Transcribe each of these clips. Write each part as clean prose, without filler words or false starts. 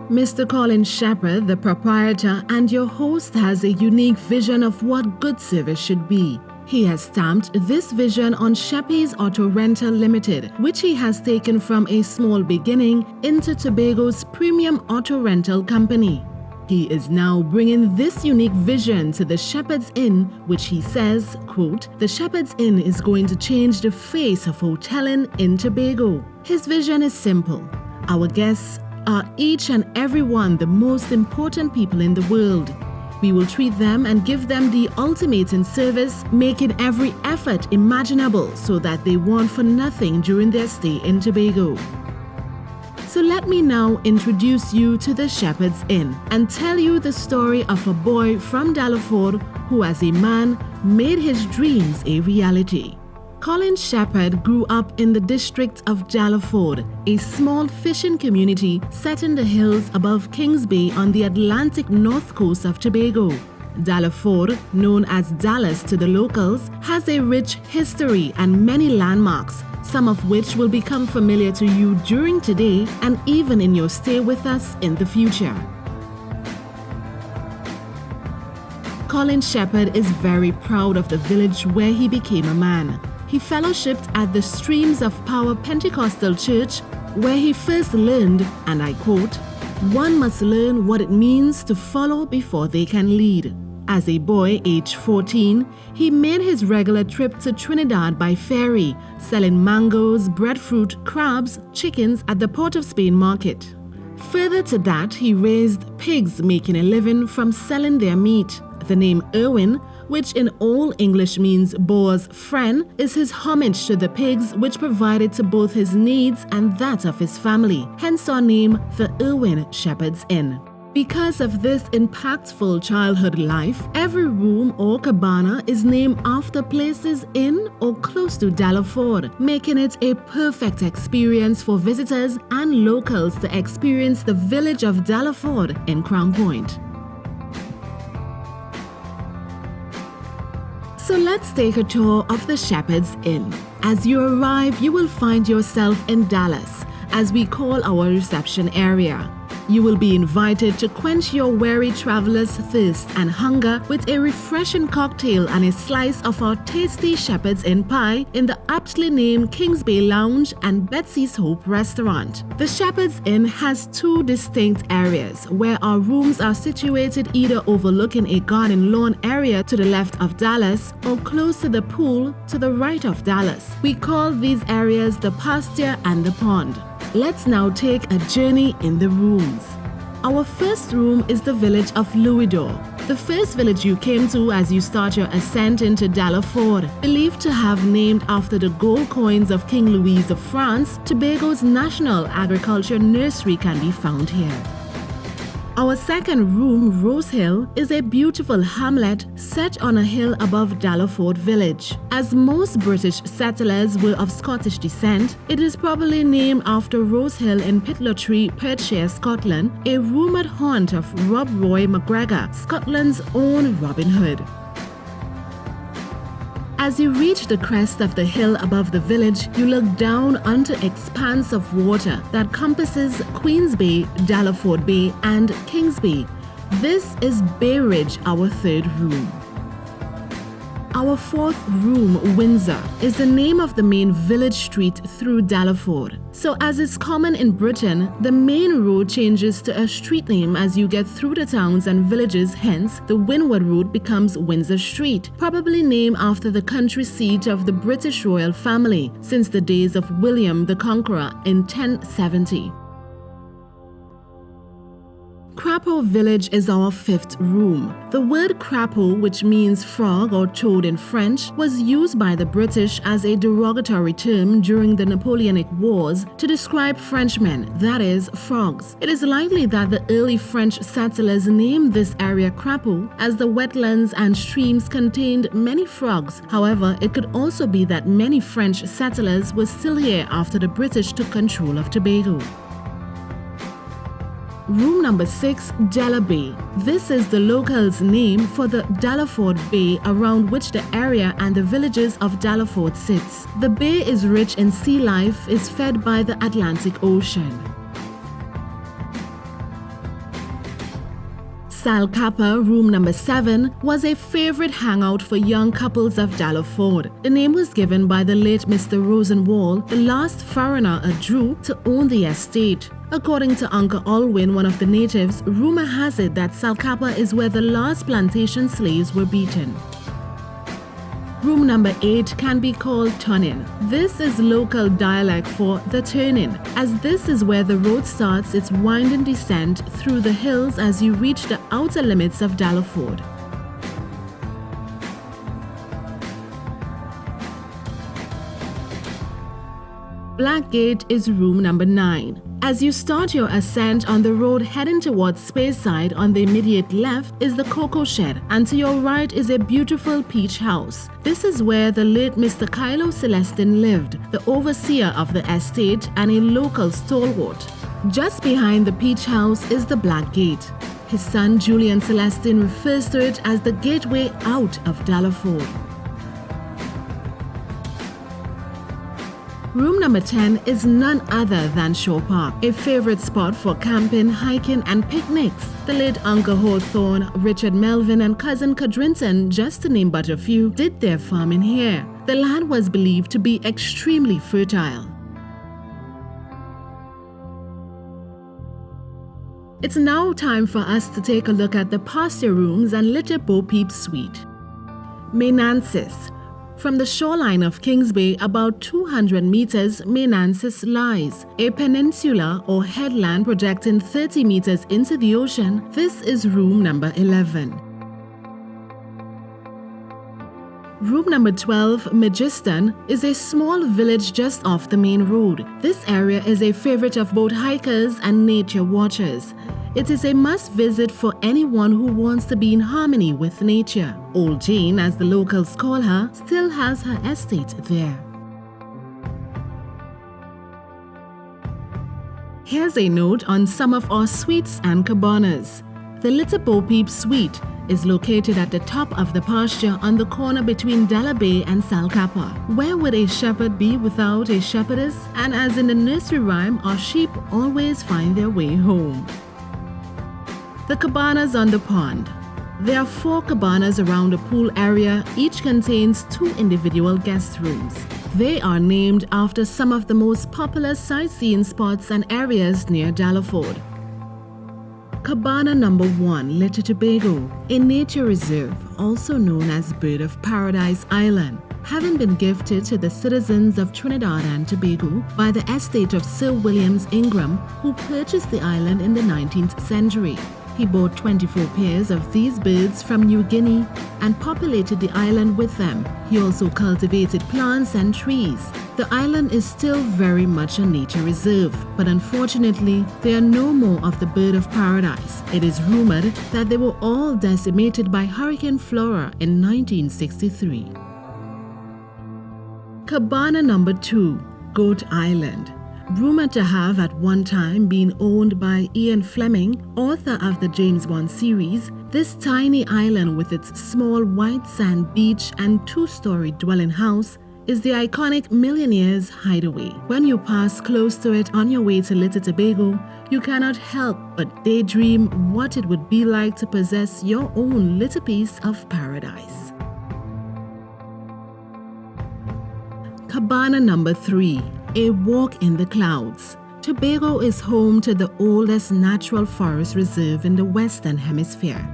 Mr. Colin Shepherd, the proprietor and your host, has a unique vision of what good service should be. He has stamped this vision on Sheppey's Auto Rental Limited, which he has taken from a small beginning into Tobago's premium auto rental company. He is now bringing this unique vision to the Shepherd's Inn, which he says, quote, "The Shepherd's Inn is going to change the face of hoteling in Tobago." His vision is simple. Our guests are each and every one the most important people in the world. We will treat them and give them the ultimate in service, making every effort imaginable so that they want for nothing during their stay in Tobago. So let me now introduce you to the Shepherd's Inn and tell you the story of a boy from Dallaford who as a man made his dreams a reality. Colin Shepherd grew up in the district of Dallaford, a small fishing community set in the hills above Kings Bay on the Atlantic north coast of Tobago. Dallaford, known as Dallas to the locals, has a rich history and many landmarks, some of which will become familiar to you during today and even in your stay with us in the future. Colin Shepherd is very proud of the village where he became a man. He fellowshipped at the Streams of Power Pentecostal Church, where he first learned, and I quote, "One must learn what it means to follow before they can lead." As a boy, aged 14, he made his regular trip to Trinidad by ferry, selling mangoes, breadfruit, crabs, chickens at the Port of Spain market. Further to that, he raised pigs, making a living from selling their meat. The name Irwin, which in Old English means Boar's friend, is his homage to the pigs which provided to both his needs and that of his family, hence our name, the Irwin Shepherd's Inn. Because of this impactful childhood life, every room or cabana is named after places in or close to Dallaford, making it a perfect experience for visitors and locals to experience the village of Dallaford in Crown Point. So let's take a tour of the Shepherd's Inn. As you arrive, you will find yourself in Dallas, as we call our reception area. You will be invited to quench your weary traveler's thirst and hunger with a refreshing cocktail and a slice of our tasty Shepherd's Inn pie in the aptly named Kings Bay Lounge and Betsy's Hope restaurant. The Shepherd's Inn has two distinct areas where our rooms are situated either overlooking a garden lawn area to the left of Dallas or close to the pool to the right of Dallas. We call these areas the pasture and the pond. Let's now take a journey in the rooms. Our first room is the village of Louisdor, the first village you came to as you start your ascent into Dallaford. Believed to have named after the gold coins of King Louis of France, Tobago's national agriculture nursery can be found here. Our second room, Rose Hill, is a beautiful hamlet set on a hill above Dallaford village. As most British settlers were of Scottish descent, it is probably named after Rose Hill in Pitlochry, Perthshire, Scotland, a rumoured haunt of Rob Roy McGregor, Scotland's own Robin Hood. As you reach the crest of the hill above the village, you look down onto an expanse of water that compasses Queens Bay, Dallaford Bay, and Kings Bay. This is Bay Ridge, our third room. Our fourth room, Windsor, is the name of the main village street through Dallaford. So as is common in Britain, the main road changes to a street name as you get through the towns and villages, hence the Windward Road becomes Windsor Street, probably named after the country seat of the British royal family since the days of William the Conqueror in 1070. Crapaud Village is our fifth room. The word crapaud, which means frog or toad in French, was used by the British as a derogatory term during the Napoleonic Wars to describe Frenchmen, that is, frogs. It is likely that the early French settlers named this area Crapaud as the wetlands and streams contained many frogs. However, it could also be that many French settlers were still here after the British took control of Tobago. Room number 6, Della Bay. This is the locals' name for the Dallaford Bay around which the area and the villages of Dallaford sits. The bay is rich in sea life, is fed by the Atlantic Ocean. Salcappa, room number 7, was a favorite hangout for young couples of Dallaford. The name was given by the late Mr. Rosenwall, the last foreigner Drew to own the estate. According to Uncle Alwyn, one of the natives, rumor has it that Salcappa is where the last plantation slaves were beaten. Room number 8 can be called Turning. This is local dialect for the turning, as this is where the road starts its winding descent through the hills as you reach the outer limits of Dallaford. Blackgate is room number 9. As you start your ascent on the road heading towards Speyside, on the immediate left is the cocoa shed, and to your right is a beautiful peach house. This is where the late Mr. Kylo Celestin lived, the overseer of the estate and a local stalwart. Just behind the peach house is the Black Gate. His son Julian Celestin refers to it as the gateway out of Dallaford. Room number 10 is none other than Shaw Park, a favorite spot for camping, hiking and picnics. The late Uncle Hawthorne, Richard Melvin and cousin Codrington, just to name but a few, did their farming here. The land was believed to be extremely fertile. It's now time for us to take a look at the pasture rooms and Little Bo Peep Suite. Menancis. From the shoreline of Kings Bay, about 200 meters, Menancis lies, a peninsula or headland projecting 30 meters into the ocean. This is room number 11. Room number 12, Magiston, is a small village just off the main road. This area is a favorite of both hikers and nature watchers. It is a must-visit for anyone who wants to be in harmony with nature. Old Jane, as the locals call her, still has her estate there. Here's a note on some of our suites and cabanas. The Little Bo Peep Suite is located at the top of the pasture on the corner between Della Bay and Salcappa. Where would a shepherd be without a shepherdess? And as in the nursery rhyme, our sheep always find their way home. The cabanas on the pond. There are 4 cabanas around the pool area. Each contains 2 individual guest rooms. They are named after some of the most popular sightseeing spots and areas near Dallaford. Cabana number 1, Little Tobago, a nature reserve, also known as Bird of Paradise Island, having been gifted to the citizens of Trinidad and Tobago by the estate of Sir Williams Ingram, who purchased the island in the 19th century. He bought 24 pairs of these birds from New Guinea and populated the island with them. He also cultivated plants and trees. The island is still very much a nature reserve, but unfortunately, there are no more of the bird of paradise. It is rumored that they were all decimated by Hurricane Flora in 1963. Cabana number 2, Goat Island. Rumored to have at one time been owned by Ian Fleming, author of the James Bond series, this tiny island with its small white sand beach and 2-story dwelling house is the iconic Millionaire's Hideaway. When you pass close to it on your way to Little Tobago, you cannot help but daydream what it would be like to possess your own little piece of paradise. Cabana number 3, a walk in the clouds. Tobago is home to the oldest natural forest reserve in the Western Hemisphere.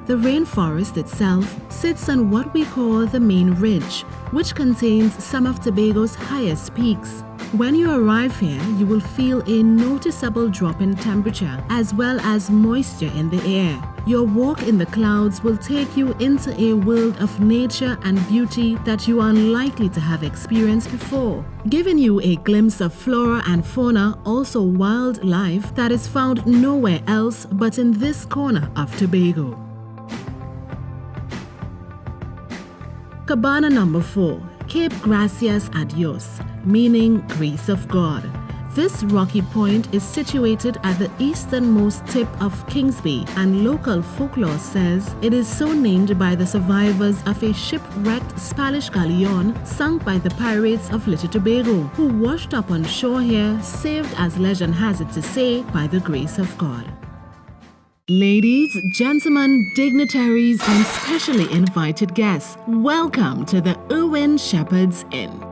The rainforest itself sits on what we call the main ridge, which contains some of Tobago's highest peaks. When you arrive here, you will feel a noticeable drop in temperature as well as moisture in the air. Your walk in the clouds will take you into a world of nature and beauty that you are unlikely to have experienced before, giving you a glimpse of flora and fauna, also wildlife that is found nowhere else but in this corner of Tobago. Cabana number 4, Cape Gracias a Dios, meaning Grace of God. This rocky point is situated at the easternmost tip of Kingsby, and local folklore says it is so named by the survivors of a shipwrecked Spanish galleon sunk by the pirates of Little Tobago, who washed up on shore here, saved, as legend has it to say, by the grace of God. Ladies, gentlemen, dignitaries, and specially invited guests, welcome to the Irwin Shepherd's Inn.